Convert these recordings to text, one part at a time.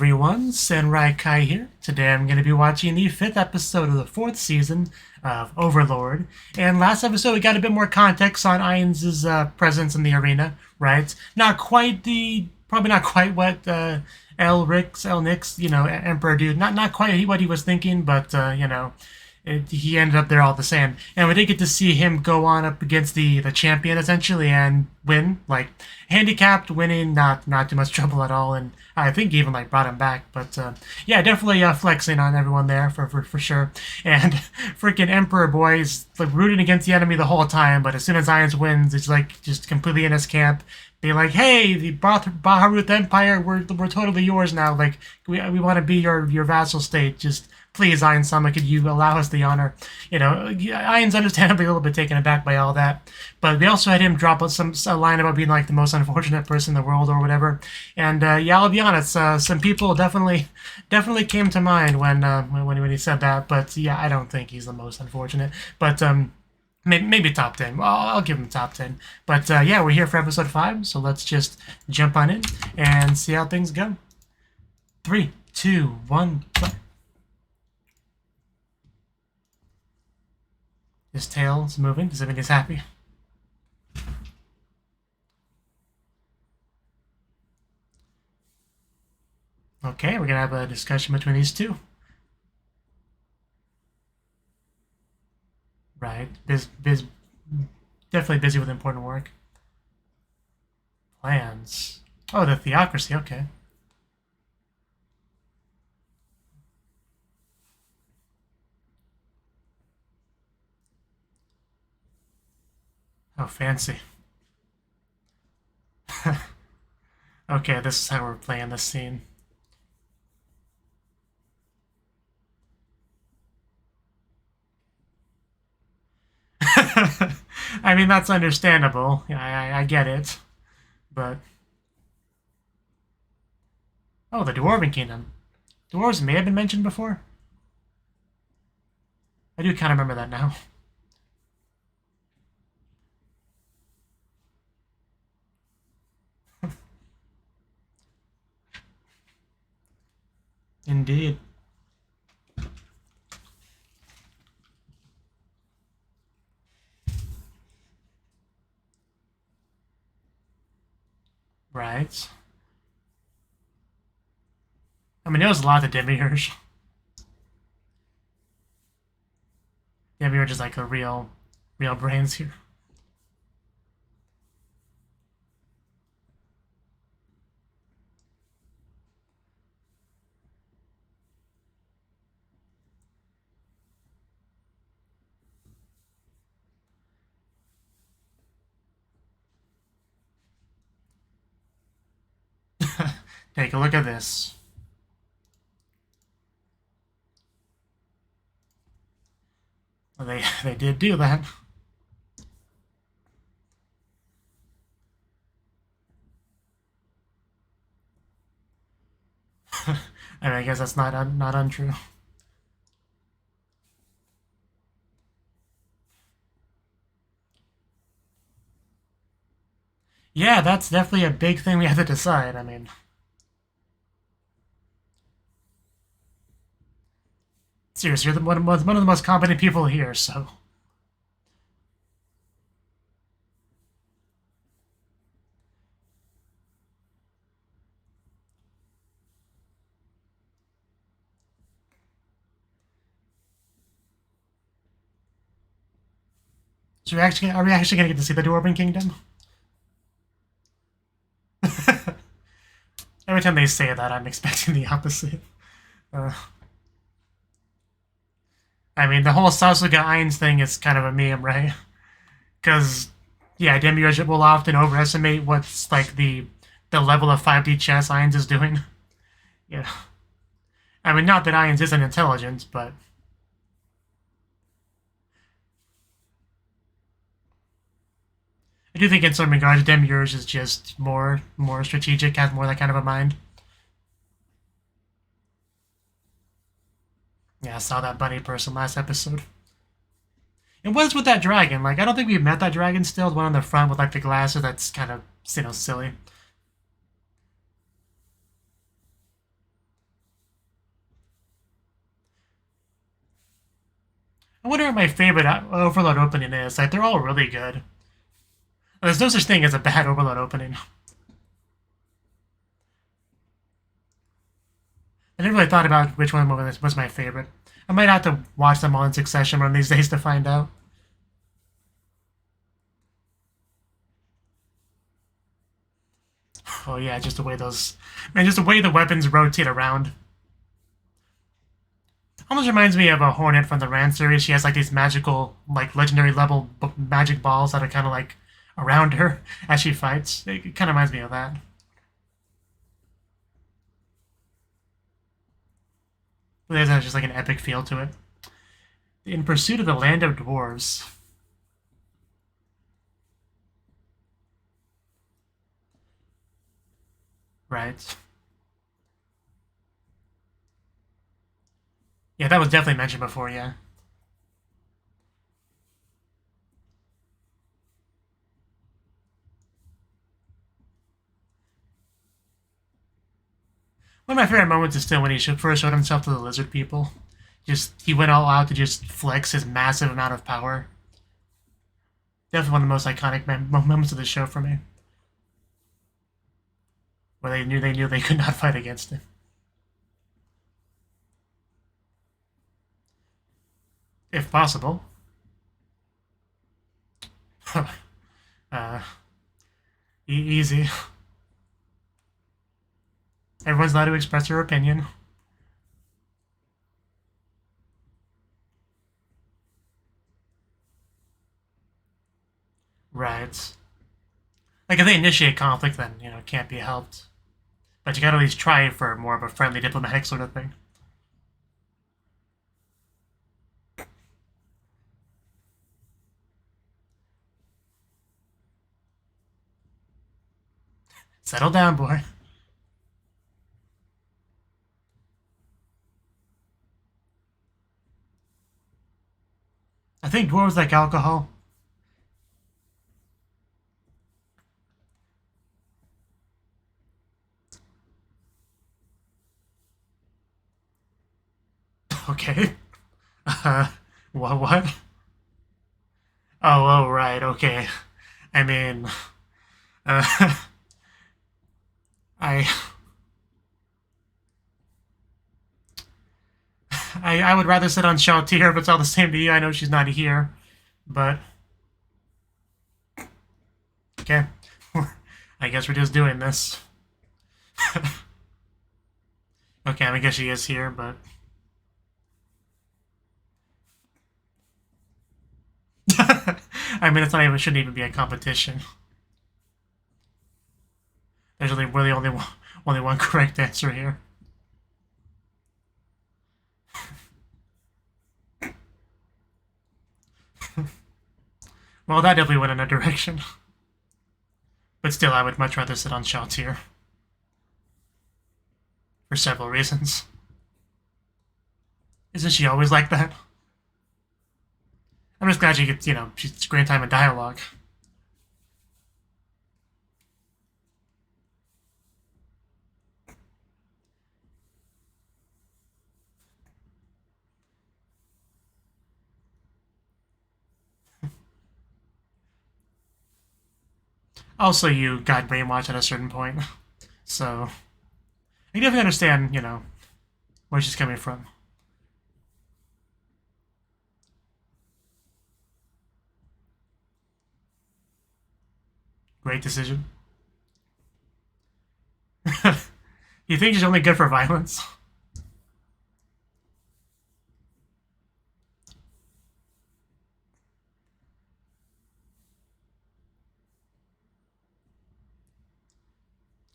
everyone, Senrai Kai here. Today I'm going to be watching the 5th episode of the 4th season of Overlord. And last episode we got a bit more context on Ainz's presence in the arena, right? Probably not quite what Nix, Emperor dude, not quite what he was thinking, but, he ended up there all the same. And we did get to see him go on up against the champion, essentially, and win. Like, handicapped, winning, not too much trouble at all, and I think he even, brought him back. But, yeah, definitely flexing on everyone there, for sure. And freaking Emperor Boy's, rooting against the enemy the whole time, but as soon as Ainz wins, it's, just completely in his camp. Be like, hey, the Baharut Empire, we're totally yours now. We want to be your vassal state. Just please, Ainz-sama, could you allow us the honor? Ainz understandably a little bit taken aback by all that. But we also had him drop a line about being the most unfortunate person in the world or whatever. And yeah, I'll be honest, some people definitely came to mind when he said that. But yeah, I don't think he's the most unfortunate. But maybe top 10. Well, I'll give him top 10. But yeah, we're here for episode 5, so let's just jump on in and see how things go. 3, 2, 1, play. His tail's moving. Does it mean he's happy? Okay, we're gonna have a discussion between these two. Right. Definitely busy with important work. Plans. Oh, the theocracy, okay. Oh, fancy. Okay, this is how we're playing this scene. I mean, that's understandable. I get it. But... oh, the Dwarven Kingdom. Dwarves may have been mentioned before. I do kind of remember that now. Indeed. Right. I mean, it was a lot of demiurge. Demiurge is a real brains here. Take a look at this. Well, they did do that. I mean, I guess that's not untrue. Yeah, that's definitely a big thing we have to decide. I mean... seriously, you're one of the most competent people here, so... so are we actually going to get to see the Dwarven Kingdom? Every time they say that, I'm expecting the opposite. I mean, the whole Sasuga Ainz thing is kind of a meme, right? Because, yeah, Demiurge will often overestimate what's, the level of 5D chess Ainz is doing. Yeah. I mean, not that Ainz isn't intelligent, but... I do think in some regards, Demiurge is just more strategic, has more that kind of a mind. Yeah, I saw that bunny person last episode. And what is with that dragon? I don't think we've met that dragon still. The one on the front with, the glasses that's kind of, silly. I wonder what my favorite Overlord opening is. Like, they're all really good. There's no such thing as a bad Overlord opening. I never really thought about which one was my favorite. I might have to watch them all in succession one of these days to find out. Oh yeah, just the way those... Man, just the way the weapons rotate around. Almost reminds me of a Hornet from the Rand series. She has like these magical, like legendary level magic balls that are kind of like around her as she fights. It kind of reminds me of that. It has just like an epic feel to it. In pursuit of the land of dwarves. Right. Yeah, that was definitely mentioned before, yeah. One of my favorite moments is still when he first showed himself to the lizard people. He went all out to just flex his massive amount of power. Definitely one of the most iconic moments of the show for me. Where they knew they could not fight against him. If possible. Easy. Everyone's allowed to express their opinion. Right. Like, if they initiate conflict, then, it can't be helped. But you gotta at least try for more of a friendly, diplomatic sort of thing. Settle down, boy. I think dwarves like alcohol. Okay. Uh, what? Oh, right, okay. I mean, uh, I, I would rather sit on Shaltir if it's all the same to you. I know she's not here, but okay. I guess we're just doing this. Okay, I guess she is here, but I mean, shouldn't even be a competition. There's really only one correct answer here. Well, that definitely went in a direction. But still, I would much rather sit on Shaltir. For several reasons. Isn't she always like that? I'm just glad she gets, she's screen time and dialogue. Also, you got brainwashed at a certain point. So, I definitely understand, where she's coming from. Great decision. You think she's only good for violence?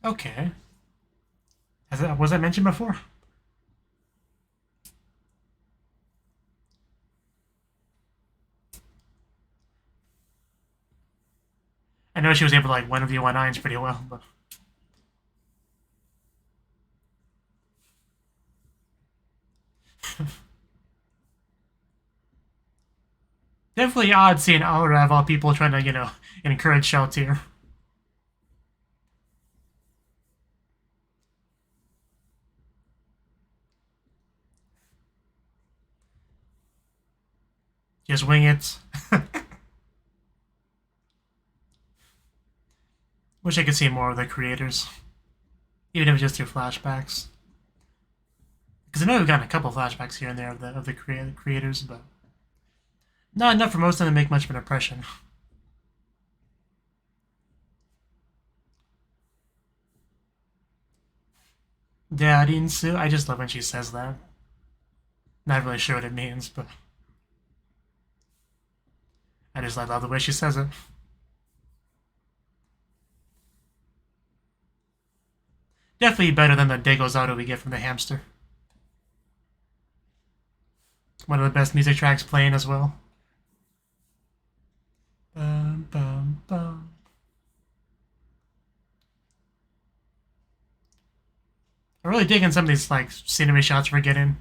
Okay. Was that mentioned before? I know she was able to, like, 1v1 Irons pretty well, but... Definitely odd seeing Aura of all people trying to, encourage Shaltir. Just wing it. Wish I could see more of the creators. Even if it's just through flashbacks. Because I know we've gotten a couple flashbacks here and there of the creators, but not enough for most of them to make much of an impression. Dadinsu, I just love when she says that. Not really sure what it means, but I love the way she says it. Definitely better than the Degozato we get from the hamster. One of the best music tracks playing as well. Bum, bum, bum. I'm really digging some of these like scenery shots we're getting.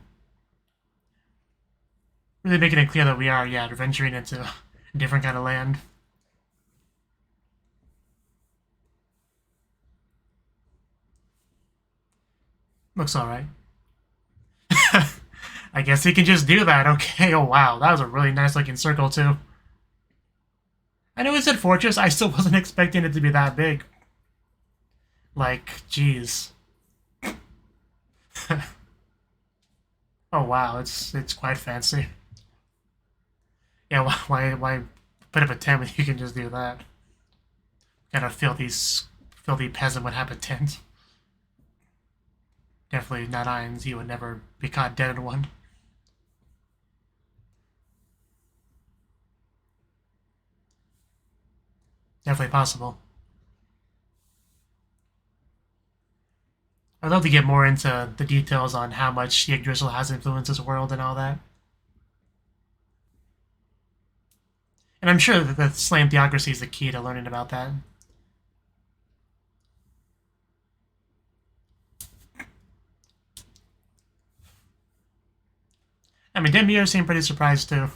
Really making it clear that we are, venturing into a different kind of land. Looks alright. I guess he can just do that. Okay, oh wow, that was a really nice looking circle too. I know it said fortress, I still wasn't expecting it to be that big. Like, jeez. Oh wow, it's quite fancy. Yeah, why put up a tent when you can just do that? Kind of filthy peasant would have a tent. Definitely not Irons, he would never be caught dead in one. Definitely possible. I'd love to get more into the details on how much Yggdrasil has influenced this world and all that. And I'm sure that the slam theocracy is the key to learning about that. I mean, Demir seemed pretty surprised too.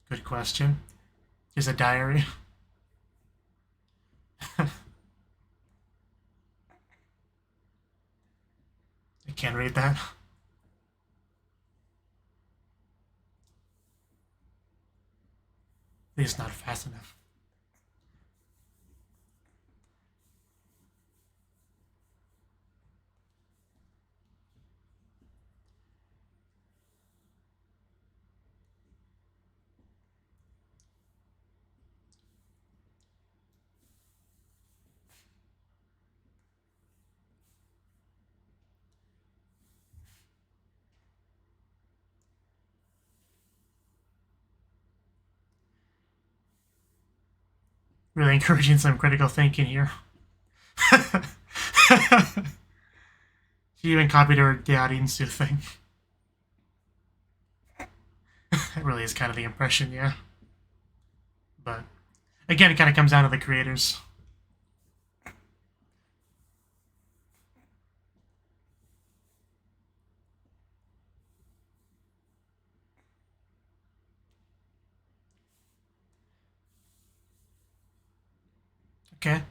Good question. Is a diary? I can't read that. At least not fast enough. Really encouraging some critical thinking here. She even copied her Dearinsu thing. It really is kind of the impression, yeah. But again, it kind of comes down to the creators. Okay.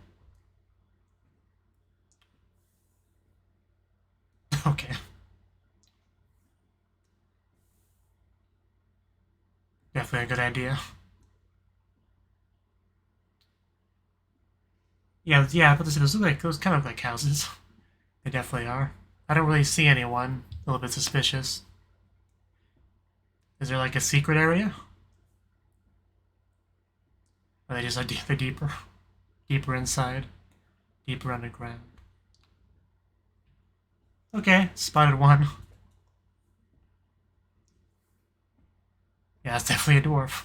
Okay. Definitely a good idea. Yeah, but those look like those kind of like houses. They definitely are. I don't really see anyone. A little bit suspicious. Is there like a secret area? Or are they just like the deeper inside, deeper underground? Okay, spotted one. Yeah, that's definitely a dwarf.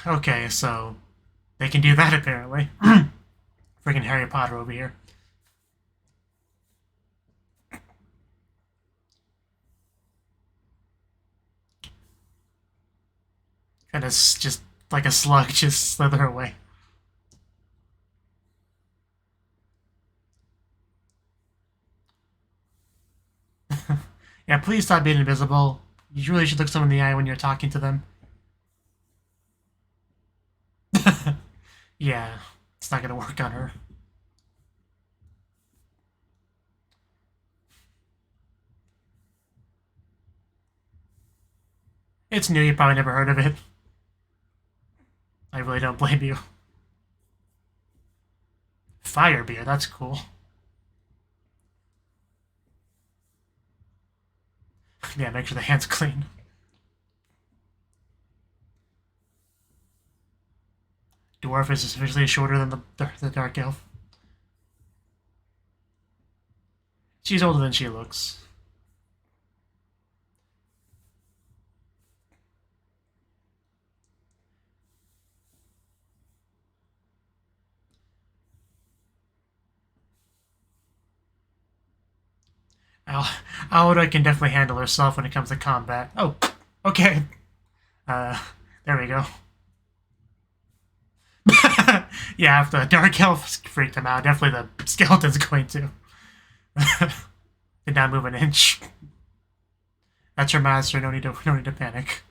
Okay, so they can do that apparently. Freaking Harry Potter over here. Kind of just like a slug, just slither away. Yeah, please stop being invisible. You really should look someone in the eye when you're talking to them. Yeah, it's not gonna work on her. It's new, you probably never heard of it. I really don't blame you. Fire beer, that's cool. Yeah, make sure the hand's clean. Dwarf is visually shorter than the dark elf. She's older than she looks. Aoda can definitely handle herself when it comes to combat. Oh, okay. There we go. Yeah, if the Dark Elf freaked him out, definitely the Skeleton's going to. Did not move an inch. That's your master, no need to panic.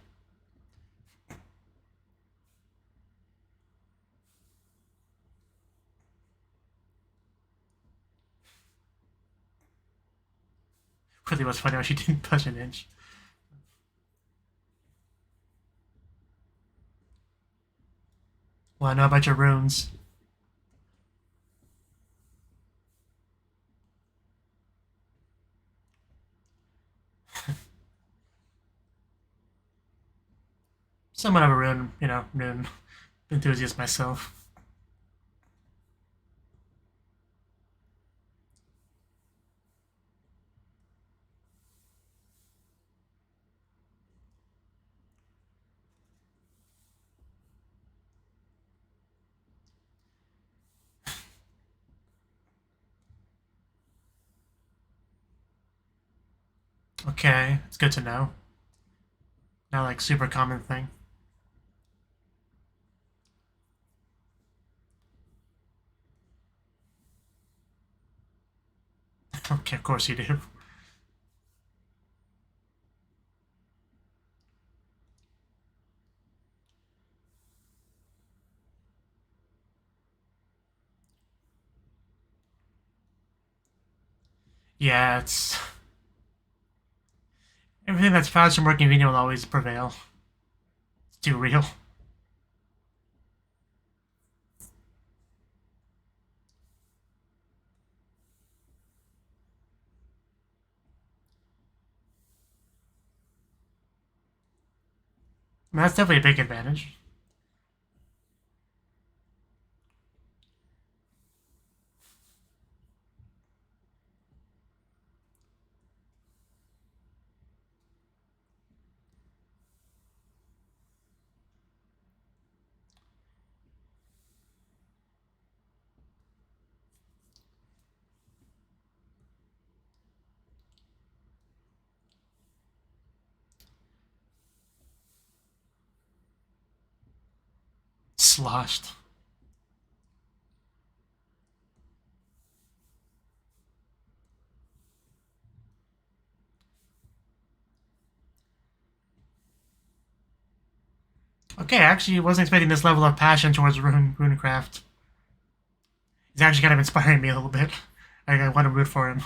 Really was funny how she didn't push an inch. Well, I know about your runes. Somewhat of a rune enthusiast myself. Okay, it's good to know. Not like super common thing. Okay, of course you do. Yeah, it's everything that's fast and more convenient will always prevail. It's too real. I mean, that's definitely a big advantage. Sloshed. Okay, actually, wasn't expecting this level of passion towards runecraft. He's actually kind of inspiring me a little bit. I want to root for him.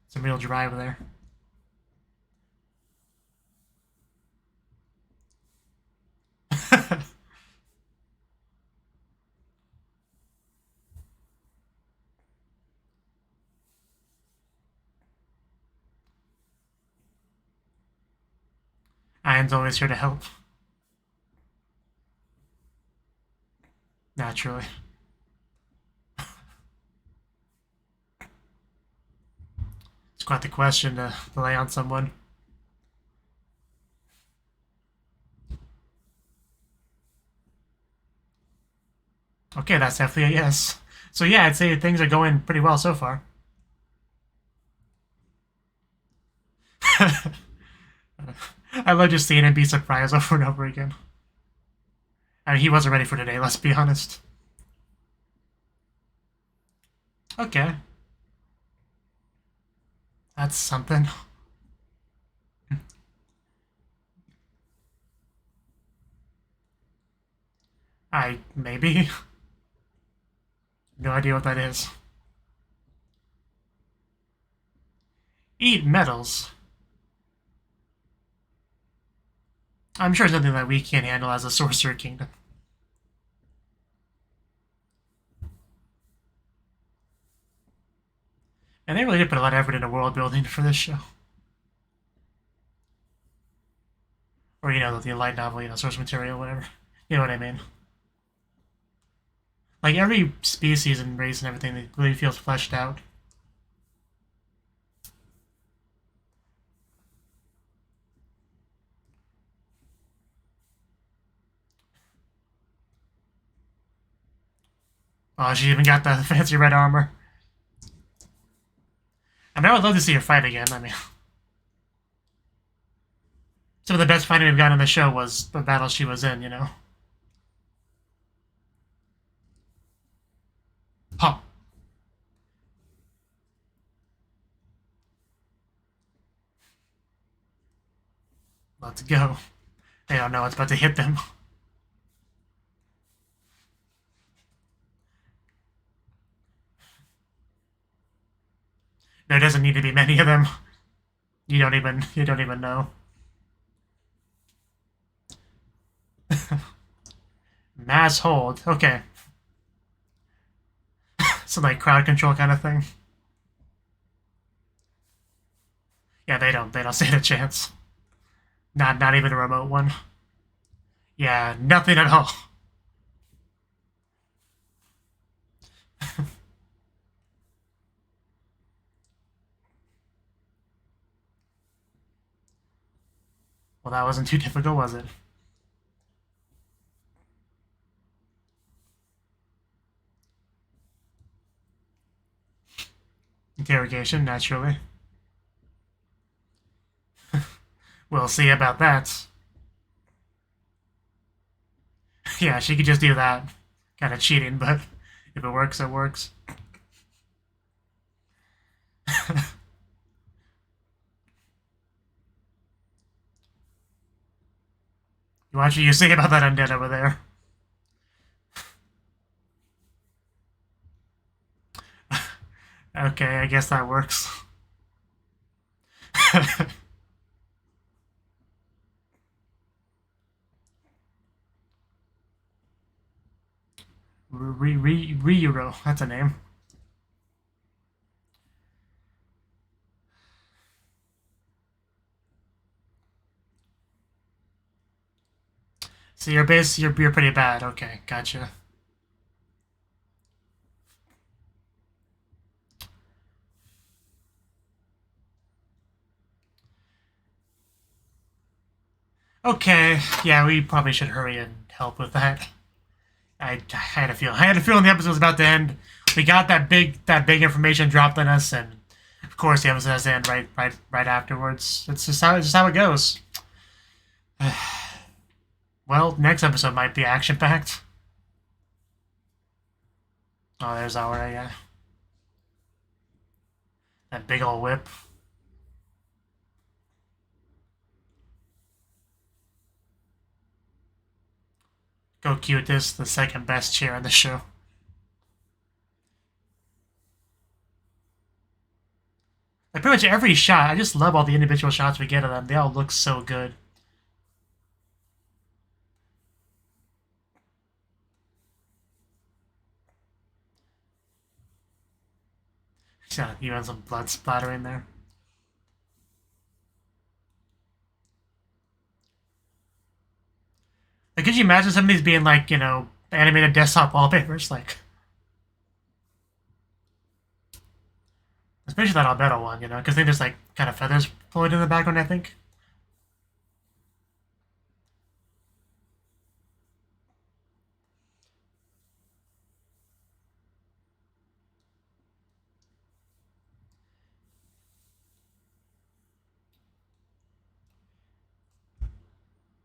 Some real drive there. Ian's always here to help. Naturally. It's quite the question to lay on someone. Okay, that's definitely a yes. So yeah, I'd say things are going pretty well so far. I love just seeing him be surprised over and over again. I mean, he wasn't ready for today, let's be honest. Okay. That's something. Maybe. No idea what that is. Eat metals. I'm sure it's something that we can't handle as a Sorcerer Kingdom. And they really did put a lot of effort into world building for this show. Or, the light novel, source material, whatever. You know what I mean? Like, every species and race and everything, it really feels fleshed out. Oh, she even got the fancy red armor. I mean, I would love to see her fight again. I mean, some of the best fighting we've gotten on the show was the battle she was in, Huh. Let's go. They don't know what's about to hit them. There doesn't need to be many of them. You don't even know. Mass hold. Okay. Some like crowd control kind of thing. Yeah, they don't stand a chance. Not even a remote one. Yeah, nothing at all. Well, that wasn't too difficult, was it? Interrogation, naturally. We'll see about that. Yeah, she could just do that. Kind of cheating, but if it works, it works. You watch what you say about that undead over there. Okay, I guess that works. Ryuro, that's a name. So you're pretty bad. Okay, gotcha. Okay, yeah, we probably should hurry and help with that. I had a feeling. I had a feeling the episode was about to end. We got that big information dropped on us, and of course the episode has to end right afterwards. It's just how it goes. Well, next episode might be action packed. Oh, there's our yeah. That big old whip. Go cute this, the second best chair in the show. Like pretty much every shot, I just love all the individual shots we get of them. They all look so good. Yeah, even some blood splattering there. Like, could you imagine some of these being like, animated desktop wallpapers? Like, especially that Albedo one, because they just like kind of feathers floating in the background, I think.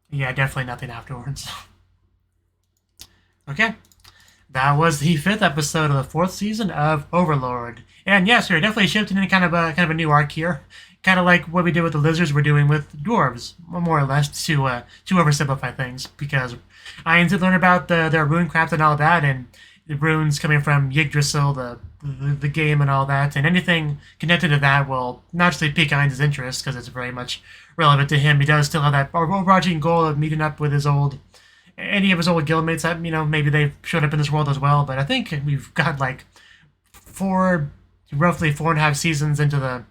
Yeah, definitely nothing afterwards. Okay. That was the 5th episode of the 4th season of Overlord. And yes, we're definitely shifting in kind of a new arc here. Kind of like what we did with the lizards, we're doing with dwarves, more or less, to oversimplify things. Because Ainz did learn about their rune craft and all that, and the runes coming from Yggdrasil, the game and all that, and anything connected to that will naturally pique Ainz's interest, because it's very much relevant to him. He does still have that overarching goal of meeting up with any of his old guildmates that, maybe they've showed up in this world as well, but I think we've got like roughly 4.5 seasons into the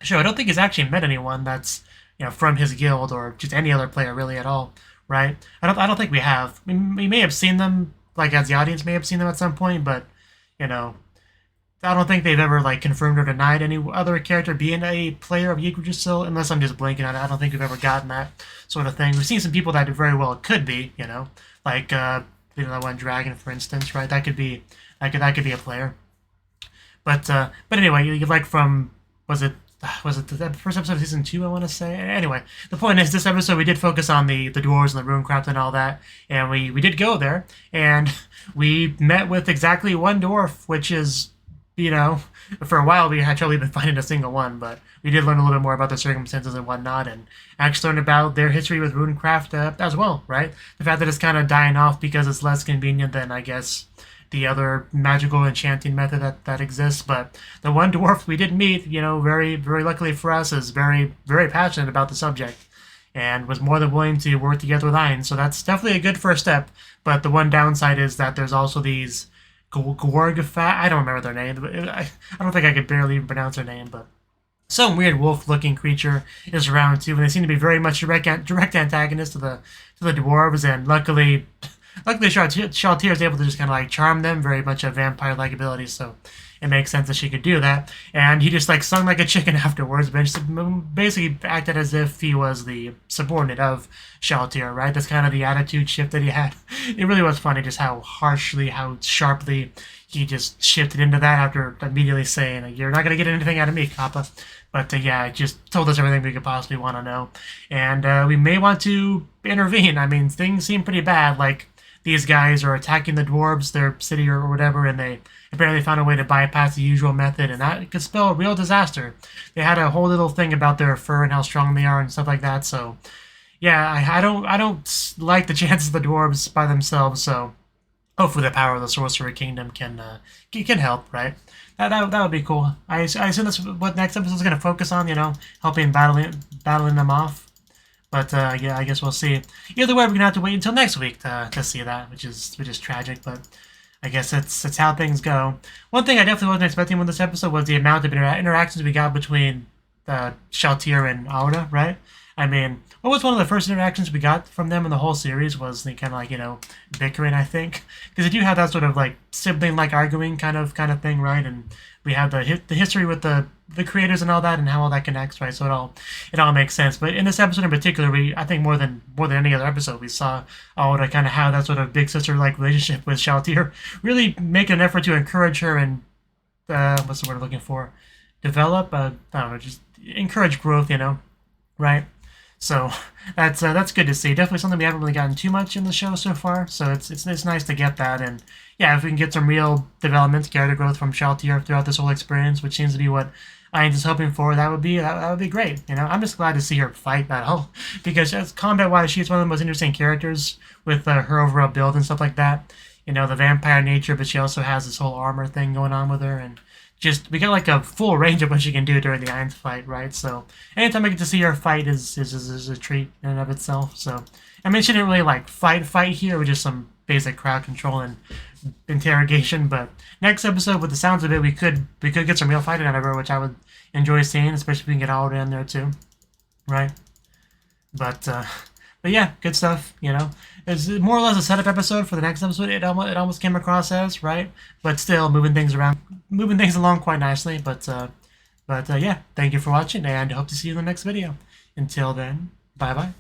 show. I don't think he's actually met anyone that's, from his guild or just any other player really at all, right? I don't think we have. We may have seen them, like as the audience may have seen them at some point, but, I don't think they've ever like confirmed or denied any other character being a player of Yggdrasil, unless I'm just blanking on it. I don't think we've ever gotten that sort of thing. We've seen some people that very well could be, like that one dragon, for instance, right? That could be a player. But anyway, you like from was it the first episode of season 2? I want to say. Anyway, the point is, this episode we did focus on the dwarves and the runecraft and all that, and we did go there, and we met with exactly one dwarf, which is, for a while we had trouble even finding a single one, but we did learn a little bit more about the circumstances and whatnot, and actually learned about their history with runecraft as well, right? The fact that it's kind of dying off because it's less convenient than, I guess, the other magical enchanting method that exists. But the one dwarf we did meet, very, very luckily for us, is very, very passionate about the subject and was more than willing to work together with Ainz. So that's definitely a good first step. But the one downside is that there's also these Gorgafat, I don't remember their name. I don't think I could barely even pronounce their name, but some weird wolf-looking creature is around too, and they seem to be very much direct antagonists to the dwarves. And luckily Shaltir is able to just kind of like charm them, very much a vampire-like ability, so it makes sense that she could do that. And he just like sung like a chicken afterwards, but basically acted as if he was the subordinate of Shaltir, right? That's kind of the attitude shift that he had. It really was funny just how sharply he just shifted into that after immediately saying, "You're not going to get anything out of me, Kappa." But yeah, it just told us everything we could possibly want to know. And we may want to intervene. I mean, things seem pretty bad, like these guys are attacking the dwarves, their city or whatever, and they apparently found a way to bypass the usual method, and that could spell a real disaster. They had a whole little thing about their fur and how strong they are and stuff like that, so yeah, I don't like the chances of the dwarves by themselves, so hopefully the power of the Sorcerer Kingdom can help, right? That would be cool. I assume that's what next episode is going to focus on, helping battling them off. But yeah, I guess we'll see. Either way, we're gonna have to wait until next week to see that, which is tragic. But I guess it's how things go. One thing I definitely wasn't expecting with this episode was the amount of interactions we got between Shaltir and Aura, right? I mean, what was one of the first interactions we got from them in the whole series was the kind of like, bickering, I think. Because they do have that sort of like sibling-like arguing kind of thing, right? And we have the history with the creators and all that, and how all that connects, right? So it all makes sense. But in this episode in particular, I think more than any other episode, we saw Aura kind of have that sort of big sister-like relationship with Shaltir, really make an effort to encourage her and what's the word I'm looking for? Develop, I don't know, just encourage growth, right? So that's good to see. Definitely something we haven't really gotten too much in the show so far. So it's nice to get that. And yeah, if we can get some real development, character growth from Shaltir throughout this whole experience, which seems to be what Ainz is hoping for, that would be great. I'm just glad to see her fight that whole, because as combat-wise, she's one of the most interesting characters with her overall build and stuff like that. The vampire nature, but she also has this whole armor thing going on with her, and we get like a full range of what she can do during the Ainz fight, right? So anytime I get to see her fight is a treat in and of itself. So I mean, she didn't really like fight here with just some basic crowd control and interrogation. But next episode, with the sounds of it, we could get some real fighting out of her, which I would enjoy seeing, especially if we can get Alda in there too, right? But yeah, good stuff. It's more or less a setup episode for the next episode. It almost came across as, right, but still moving things along quite nicely. But yeah, thank you for watching, and hope to see you in the next video. Until then, bye bye.